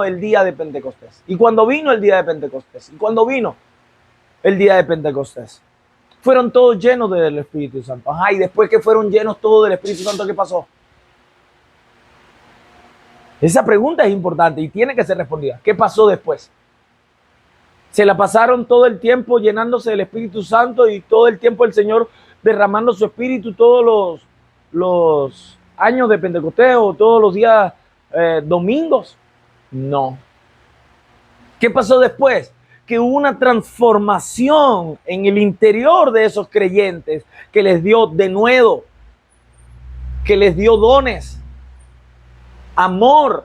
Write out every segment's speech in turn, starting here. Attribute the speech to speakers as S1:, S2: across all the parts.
S1: el día de Pentecostés. Y cuando vino el día de Pentecostés. Y cuando vino el día de Pentecostés. Fueron todos llenos del Espíritu Santo. Ajá, y después que fueron llenos todos del Espíritu Santo, ¿qué pasó? Esa pregunta es importante y tiene que ser respondida. ¿Qué pasó después? Se la pasaron todo el tiempo llenándose del Espíritu Santo y todo el tiempo el Señor derramando su Espíritu todos los años de Pentecostés o todos los días domingos. No. ¿Qué pasó después? Que hubo una transformación en el interior de esos creyentes que les dio denuedo, que les dio dones, amor,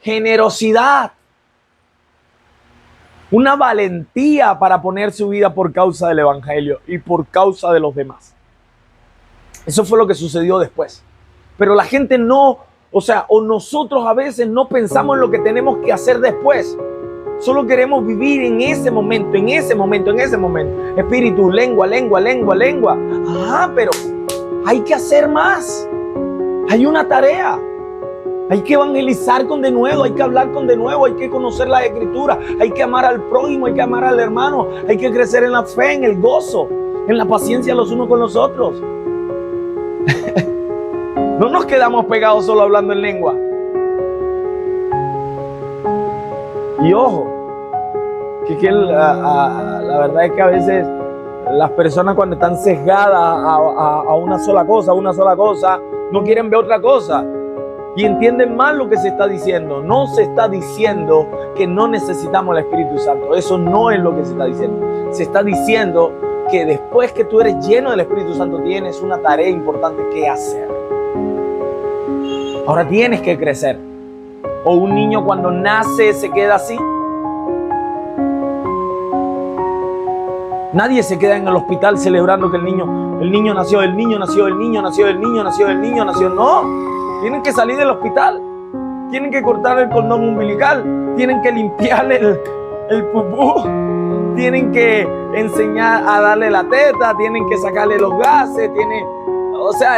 S1: generosidad, una valentía para poner su vida por causa del Evangelio y por causa de los demás. Eso fue lo que sucedió después. Pero la gente no, o nosotros a veces no pensamos en lo que tenemos que hacer después. Solo queremos vivir en ese momento, en ese momento, en ese momento. Espíritu, lengua. Ajá, pero hay que hacer más. Hay una tarea. Hay que evangelizar con denuedo, hay que hablar con denuedo, hay que conocer la Escritura, hay que amar al prójimo, hay que amar al hermano, hay que crecer en la fe, en el gozo, en la paciencia los unos con los otros. No nos quedamos pegados solo hablando en lengua. Y ojo, la verdad es que a veces las personas cuando están sesgadas a una sola cosa, no quieren ver otra cosa. Y entienden mal lo que se está diciendo. No se está diciendo que no necesitamos el Espíritu Santo. Eso no es lo que se está diciendo. Se está diciendo que después que tú eres lleno del Espíritu Santo, tienes una tarea importante que hacer. Ahora tienes que crecer. O un niño cuando nace se queda así. Nadie se queda en el hospital celebrando que el niño nació. No. Tienen que salir del hospital, tienen que cortar el cordón umbilical, tienen que limpiarle el pupú, tienen que enseñar a darle la teta, tienen que sacarle los gases,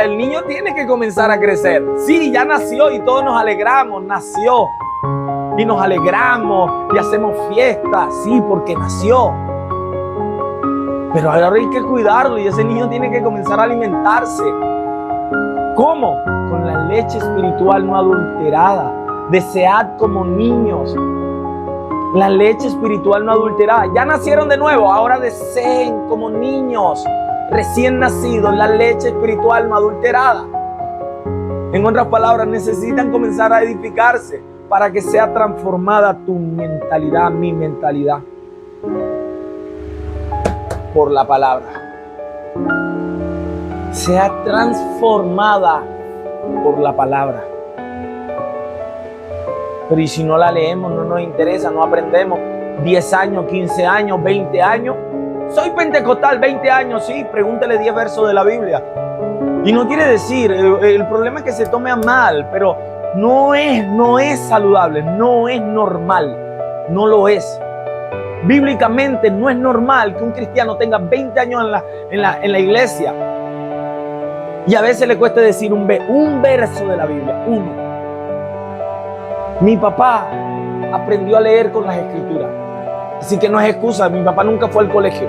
S1: el niño tiene que comenzar a crecer. Sí, ya nació y todos nos alegramos, nació y nos alegramos y hacemos fiestas, sí, porque nació. Pero ahora hay que cuidarlo y ese niño tiene que comenzar a alimentarse. ¿Cómo? Con la leche espiritual no adulterada. Desead como niños la leche espiritual no adulterada. Ya nacieron de nuevo, ahora deseen como niños recién nacidos la leche espiritual no adulterada. En otras palabras, necesitan comenzar a edificarse para que sea transformada tu mentalidad, mi mentalidad, por la palabra. Sea transformada por la palabra. Pero y si no la leemos, no nos interesa, no aprendemos. 10 años, 15 años, 20 años. Soy pentecostal, 20 años, sí, pregúntale 10 versos de la Biblia. Y no quiere decir, el problema es que se tome a mal, pero no es saludable, no es normal, no lo es. Bíblicamente no es normal que un cristiano tenga 20 años en la iglesia y a veces le cueste decir un verso de la Biblia, uno. Mi papá aprendió a leer con las Escrituras, así que no es excusa. Mi papá nunca fue al colegio.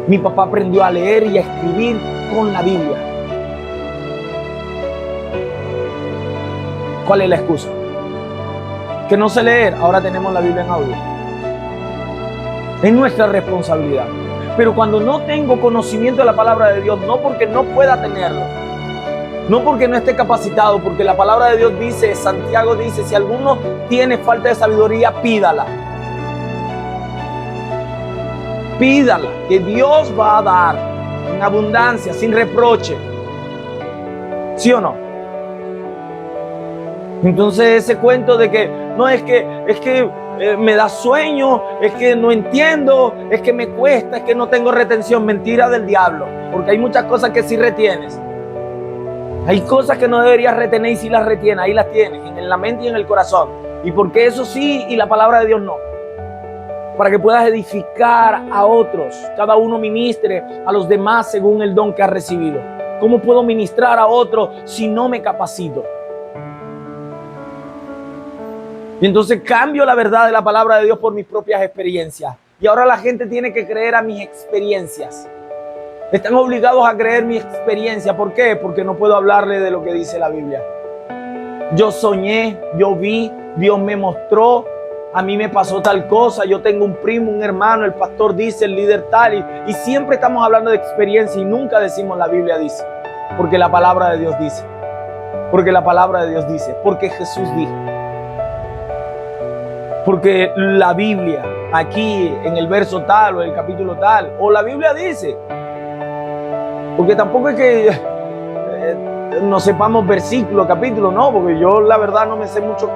S1: Mi papá aprendió a leer y a escribir con la Biblia. ¿Cuál es la excusa? Que no sé leer, ahora tenemos la Biblia en audio. Es nuestra responsabilidad. Pero cuando no tengo conocimiento de la palabra de Dios, no porque no pueda tenerlo, no porque no esté capacitado, porque la palabra de Dios dice, Santiago dice, si alguno tiene falta de sabiduría, pídala. Pídala, que Dios va a dar en abundancia, sin reproche. ¿Sí o no? Entonces ese cuento de que no es que me da sueño, es que no entiendo, es que me cuesta, es que no tengo retención. Mentira del diablo, porque hay muchas cosas que sí retienes. Hay cosas que no deberías retener y si las retienes, ahí las tienes, en la mente y en el corazón. ¿Y por qué eso sí y la palabra de Dios no? Para que puedas edificar a otros. Cada uno ministre a los demás según el don que ha recibido. ¿Cómo puedo ministrar a otros si no me capacito? Y entonces cambio la verdad de la palabra de Dios por mis propias experiencias. Y ahora la gente tiene que creer a mis experiencias. Están obligados a creer mi experiencia. ¿Por qué? Porque no puedo hablarle de lo que dice la Biblia. Yo soñé, yo vi, Dios me mostró, a mí me pasó tal cosa, yo tengo un primo, un hermano, el pastor dice, el líder tal, y siempre estamos hablando de experiencia y nunca decimos la Biblia dice, porque la palabra de Dios dice, porque la palabra de Dios dice, porque Jesús dijo, porque la Biblia aquí en el verso tal o el capítulo tal, o la Biblia dice, porque tampoco es que no sepamos versículo, capítulo, no, porque yo la verdad no me sé mucho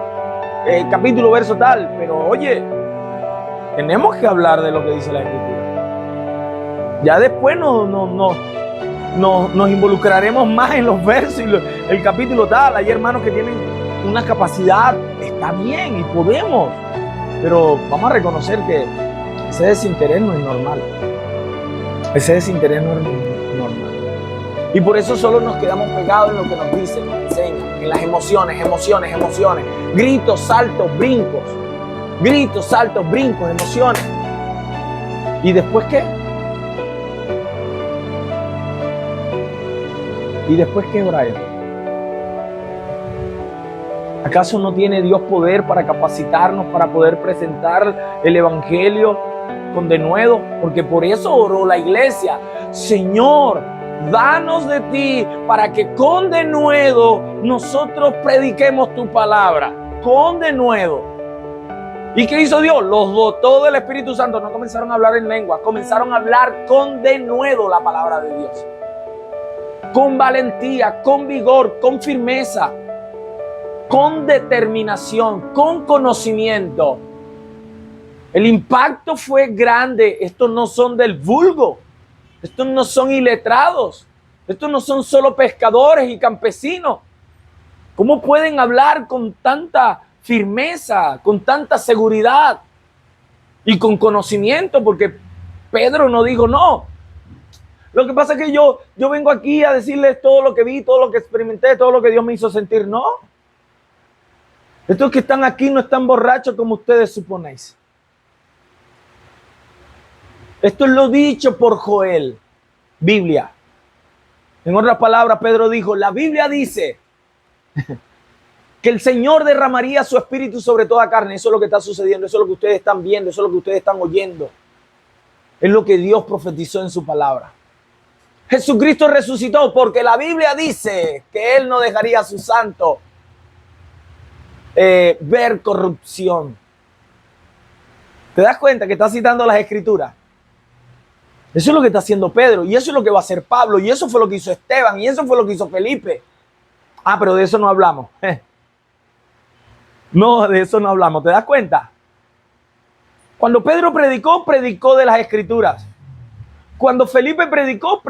S1: capítulo, verso tal, pero oye, tenemos que hablar de lo que dice la Escritura. Ya después nos involucraremos más en los versos y el capítulo tal. Hay hermanos que tienen una capacidad, está bien y podemos, pero vamos a reconocer que ese desinterés no es normal. Ese desinterés no es normal. Y por eso solo nos quedamos pegados en lo que nos dicen, nos enseñan, en las emociones. Gritos, saltos, brincos. Gritos, saltos, brincos, emociones. ¿Y después qué? ¿Y después qué, Brian? ¿Acaso no tiene Dios poder para capacitarnos, para poder presentar el Evangelio con denuedo? Porque por eso oró la iglesia. Señor, danos de ti para que con denuedo nosotros prediquemos tu palabra. Con denuedo. ¿Y qué hizo Dios? Los dotó del Espíritu Santo. No comenzaron a hablar en lengua, comenzaron a hablar con denuedo la palabra de Dios. Con valentía, con vigor, con firmeza, con determinación, con conocimiento. El impacto fue grande. Estos no son del vulgo. Estos no son iletrados. Estos no son solo pescadores y campesinos. ¿Cómo pueden hablar con tanta firmeza, con tanta seguridad y con conocimiento? Porque Pedro no dijo no. Lo que pasa es que yo vengo aquí a decirles todo lo que vi, todo lo que experimenté, todo lo que Dios me hizo sentir. No. Estos que están aquí no están borrachos como ustedes suponéis. Esto es lo dicho por Joel, Biblia. En otras palabras, Pedro dijo, la Biblia dice que el Señor derramaría su espíritu sobre toda carne. Eso es lo que está sucediendo, eso es lo que ustedes están viendo, eso es lo que ustedes están oyendo. Es lo que Dios profetizó en su palabra. Jesucristo resucitó porque la Biblia dice que Él no dejaría a su santo ver corrupción. ¿Te das cuenta que está citando las Escrituras? Eso es lo que está haciendo Pedro, y eso es lo que va a hacer Pablo, y eso fue lo que hizo Esteban, y eso fue lo que hizo Felipe. Ah, pero de eso no hablamos. No, de eso no hablamos. ¿Te das cuenta? Cuando Pedro predicó de las Escrituras. Cuando Felipe predicó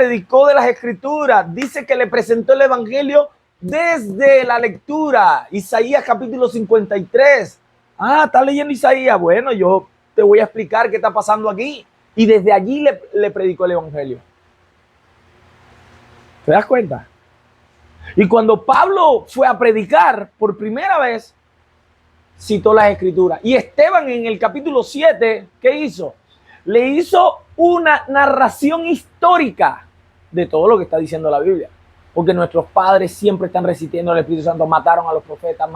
S1: de las Escrituras. Dice que le presentó el Evangelio desde la lectura. Isaías capítulo 53. Ah, ¿estás leyendo Isaías? Bueno, yo te voy a explicar qué está pasando aquí. Y desde allí le predicó el Evangelio. ¿Te das cuenta? Y cuando Pablo fue a predicar por primera vez, citó las Escrituras. Y Esteban en el capítulo 7, ¿qué hizo? Le hizo una narración histórica de todo lo que está diciendo la Biblia. Porque nuestros padres siempre están resistiendo al Espíritu Santo. Mataron a los profetas,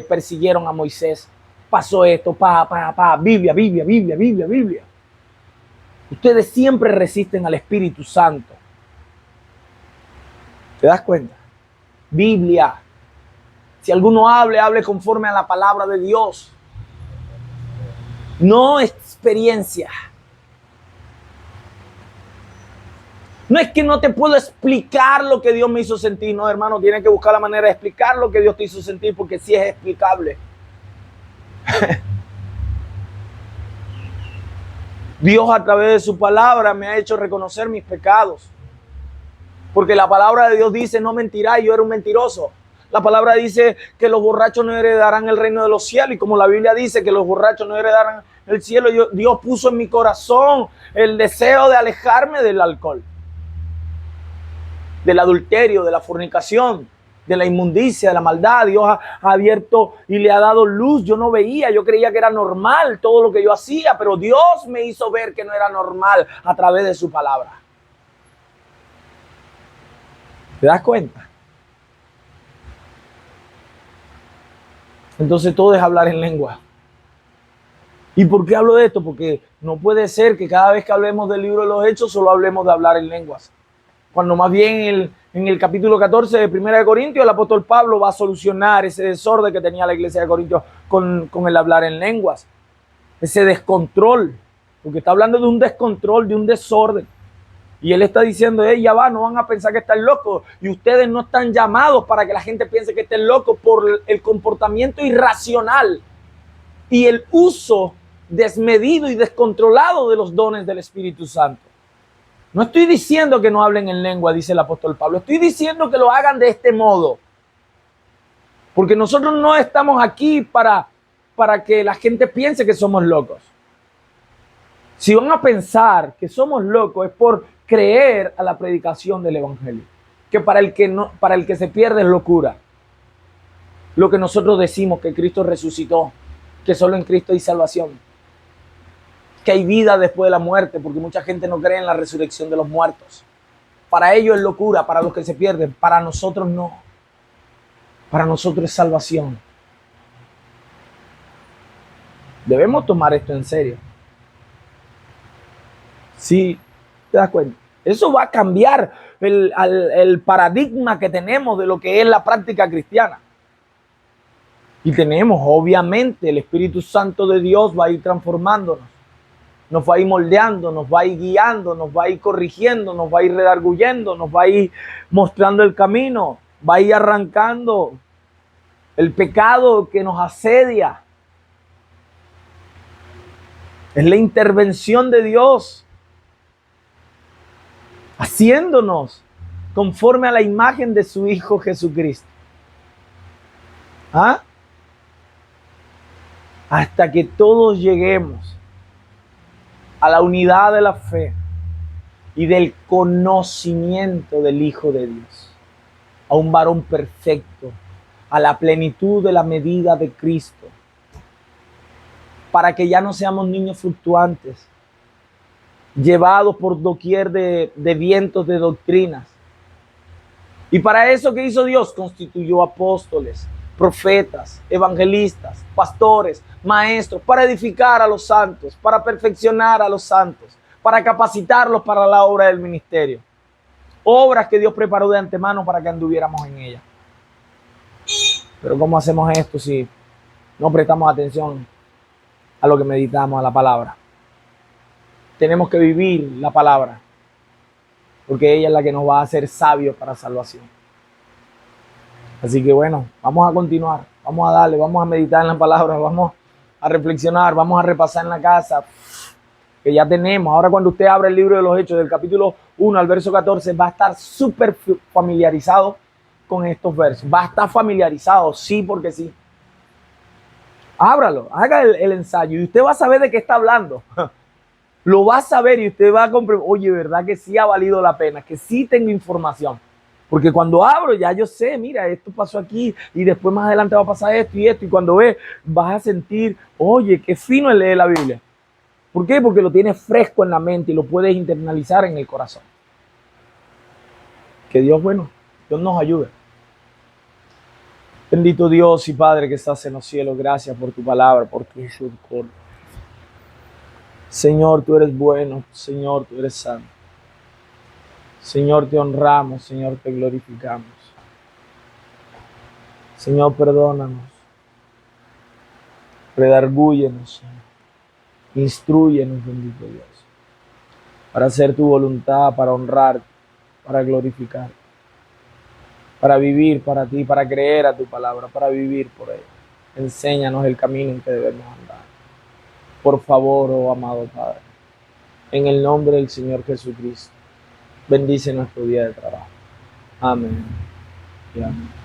S1: persiguieron a Moisés. Pasó esto, Biblia. Ustedes siempre resisten al Espíritu Santo. ¿Te das cuenta? Biblia. Si alguno hable conforme a la palabra de Dios. No experiencia. No es que no te puedo explicar lo que Dios me hizo sentir. No, hermano, tienes que buscar la manera de explicar lo que Dios te hizo sentir, porque sí es explicable. Dios a través de su palabra me ha hecho reconocer mis pecados. Porque la palabra de Dios dice, no mentirá, yo era un mentiroso. La palabra dice que los borrachos no heredarán el reino de los cielos. Y como la Biblia dice que los borrachos no heredarán el cielo, Dios puso en mi corazón el deseo de alejarme del alcohol, del adulterio, de la fornicación. de la inmundicia, de la maldad. Dios ha abierto y le ha dado luz. Yo no veía, yo creía que era normal todo lo que yo hacía, pero Dios me hizo ver que no era normal a través de su palabra. ¿Te das cuenta? Entonces todo es hablar en lengua. ¿Y por qué hablo de esto? Porque no puede ser que cada vez que hablemos del libro de los Hechos solo hablemos de hablar en lenguas. Cuando más bien en el capítulo 14 de 1 de Corintios, el apóstol Pablo va a solucionar ese desorden que tenía la iglesia de Corintios con el hablar en lenguas. Ese descontrol. Porque está hablando de un descontrol, de un desorden. Y él está diciendo, ya va, no van a pensar que están locos. Y ustedes no están llamados para que la gente piense que estén locos por el comportamiento irracional y el uso desmedido y descontrolado de los dones del Espíritu Santo. No estoy diciendo que no hablen en lengua, dice el apóstol Pablo. Estoy diciendo que lo hagan de este modo. Porque nosotros no estamos aquí para que la gente piense que somos locos. Si van a pensar que somos locos es por creer a la predicación del evangelio. Que para el que se pierde es locura. Lo que nosotros decimos que Cristo resucitó, que solo en Cristo hay salvación, que hay vida después de la muerte, porque mucha gente no cree en la resurrección de los muertos. Para ellos es locura, para los que se pierden, para nosotros no. Para nosotros es salvación. Debemos tomar esto en serio. Sí, te das cuenta. Eso va a cambiar el paradigma que tenemos de lo que es la práctica cristiana. Y tenemos, obviamente, el Espíritu Santo de Dios va a ir transformándonos. Nos va a ir moldeando, nos va a ir guiando, nos va a ir corrigiendo, nos va a ir redarguyendo, nos va a ir mostrando el camino, va a ir arrancando el pecado que nos asedia. Es la intervención de Dios, haciéndonos conforme a la imagen de su Hijo Jesucristo. ¿Ah? Hasta que todos lleguemos a la unidad de la fe y del conocimiento del Hijo de Dios, a un varón perfecto, a la plenitud de la medida de Cristo, para que ya no seamos niños fluctuantes, llevados por doquier de vientos de doctrinas. Y para eso, ¿qué hizo Dios? Constituyó apóstoles, profetas, evangelistas, pastores, maestros, para edificar a los santos, para perfeccionar a los santos, para capacitarlos para la obra del ministerio. Obras que Dios preparó de antemano para que anduviéramos en ellas. Pero ¿cómo hacemos esto si no prestamos atención a lo que meditamos, a la palabra? Tenemos que vivir la palabra, porque ella es la que nos va a hacer sabios para salvación. Así que bueno, vamos a continuar, vamos a darle, vamos a meditar en la palabra, vamos a reflexionar, vamos a repasar en la casa, que ya tenemos. Ahora cuando usted abre el libro de los Hechos, del capítulo 1 al verso 14, va a estar súper familiarizado con estos versos. Va a estar familiarizado, sí, porque sí. Ábralo, haga el ensayo y usted va a saber de qué está hablando. Lo va a saber y usted va a comprender, oye, ¿verdad que sí ha valido la pena? Que sí tengo información. Porque cuando abro ya yo sé, mira, esto pasó aquí y después más adelante va a pasar esto y esto. Y cuando ves, vas a sentir, oye, qué fino es leer la Biblia. ¿Por qué? Porque lo tienes fresco en la mente y lo puedes internalizar en el corazón. Que Dios, bueno, Dios nos ayude. Bendito Dios y Padre que estás en los cielos, gracias por tu palabra, por tu misericordia. Señor, tú eres bueno, Señor, tú eres santo. Señor, te honramos, Señor, te glorificamos. Señor, perdónanos. Redargúyenos, Señor. Instrúyenos, bendito Dios, para hacer tu voluntad, para honrarte, para glorificar, para vivir para ti, para creer a tu palabra, para vivir por ella. Enséñanos el camino en que debemos andar. Por favor, oh amado Padre, en el nombre del Señor Jesucristo, bendice nuestro día de trabajo. Amén y amén.